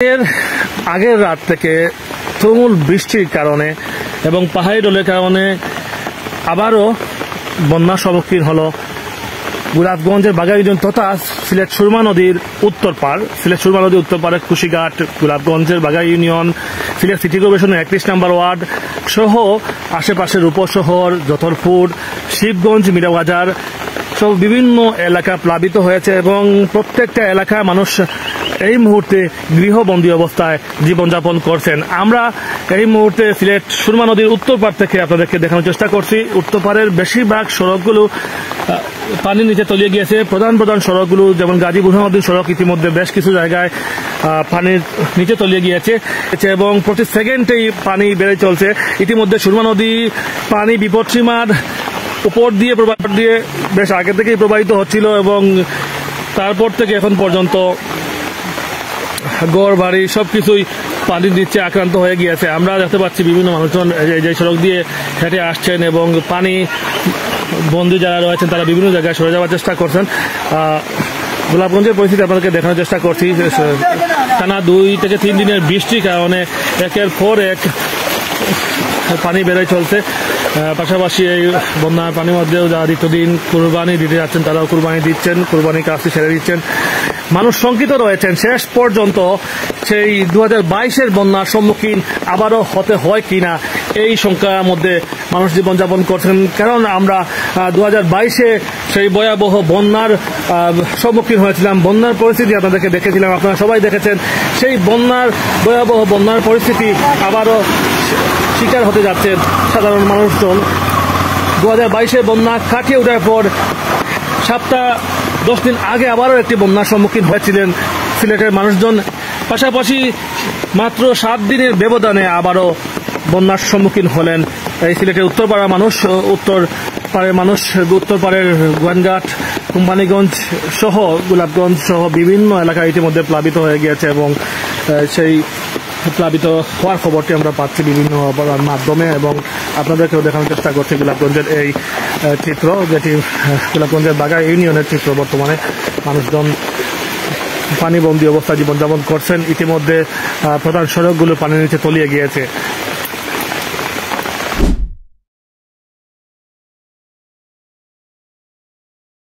এর আগের রাত থেকে তুমুল বৃষ্টির কারণে এবং পাহাড়ি ঢলের কারণে আবারও বন্যার সম্মুখীন হল গোলাপগঞ্জের বাঘাইজুন তথা সিলেট সুরমা নদীর উত্তর পাড়। সিলেট সুরমা নদীর উত্তর পাড়ে কুশিঘাট, গোলাপগঞ্জের বাঘা ইউনিয়ন, সিলেট সিটি কর্পোরেশনের 31 নম্বর ওয়ার্ড সহ আশেপাশের উপশহর যতরপুর, শিবগঞ্জ, মিরাবাজার সব বিভিন্ন এলাকা প্লাবিত হয়েছে এবং প্রত্যেকটা এলাকায় মানুষ এই মুহূর্তে গৃহবন্দী অবস্থায় জীবনযাপন করছেন। আমরা এই মুহূর্তে সিলেট সুরমা নদীর উত্তর পাড় থেকে আপনাদেরকে দেখানোর চেষ্টা করছি। উত্তর পাড়ের বেশিরভাগ সড়কগুলো পানির নিচে তলিয়ে গিয়েছে। প্রধান সড়কগুলো যেমন গাজী বুরহানুদ্দিন সড়ক ইতিমধ্যে বেশ কিছু জায়গায় পানির নিচে তলিয়ে গিয়েছে এবং প্রতি সেকেন্ডেই পানি বেড়ে চলছে। ইতিমধ্যে সুরমা নদী পানি বিপদসীমার উপর দিয়ে বেশ আগে থেকেই প্রবাহিত হচ্ছিল এবং তারপর থেকে এখন পর্যন্ত ঘর বাড়ি সবকিছুই পানির নিচে আক্রান্ত হয়ে গিয়েছে। আমরা দেখতে পাচ্ছি বিভিন্ন মানুষজন যে সড়ক দিয়ে হেঁটে আসছেন এবং পানি বন্দী যারা রয়েছেন তারা বিভিন্ন জায়গায় সরে যাওয়ার চেষ্টা করছেন। গোলাপগঞ্জের পরিস্থিতি আপনাদেরকে দেখানোর চেষ্টা করছি। টানা 2 থেকে 3 দিনের বৃষ্টির কারণে একের পর এক পানি বেড়ে চলছে। পাশাপাশি এই বন্যার পানির মধ্যেও যারা নিত্যদিন কুরবানি দিতে যাচ্ছেন তারাও কুরবানি দিচ্ছেন, কুরবানির কাজটি ছেড়ে দিচ্ছেন। মানুষ শঙ্কিত রয়েছেন শেষ পর্যন্ত সেই 2022-এর বন্যার সম্মুখীন আবারও হতে হয় কিনা এই শঙ্কার মধ্যে মানুষ জীবনযাপন করছেন। কারণ আমরা 2022-এ সেই ভয়াবহ বন্যার সম্মুখীন হয়েছিলাম, বন্যার পরিস্থিতি আপনাদেরকে দেখেছিলাম, আপনারা সবাই দেখেছেন। সেই ভয়াবহ বন্যার পরিস্থিতি আবারও শিকার হতে যাচ্ছে সাধারণ মানুষজন। 2022-এর বন্যা কাটিয়ে ওঠার পর 10 দিন আগে আবারও একটি বন্যার সম্মুখীন হয়েছিলেন সিলেটের মানুষজন। পাশাপাশি মাত্র 7 দিনের ব্যবধানে আবারও বন্যার সম্মুখীন হলেন এই সিলেটের উত্তরপাড়ার মানুষ। উত্তরপাড়ের গোয়েনঘাট, কোম্পানিগঞ্জ সহ গোলাপগঞ্জ সহ বিভিন্ন এলাকা ইতিমধ্যে প্লাবিত হয়ে গিয়েছে এবং সেই প্লাবিত হওয়ার খবরটি আমরা পাচ্ছি বিভিন্ন মাধ্যমে এবং আপনাদেরকেও দেখানোর চেষ্টা করছি গোলাপগঞ্জের এই চিত্র, যেটি গোলাপগঞ্জের বাঘা ইউনিয়নের চিত্র। বর্তমানে মানুষজন পানিবন্দী অবস্থায় জীবনযাপন করছেন। ইতিমধ্যে প্রধান সড়কগুলো পানির নিচে তলিয়ে গিয়েছে।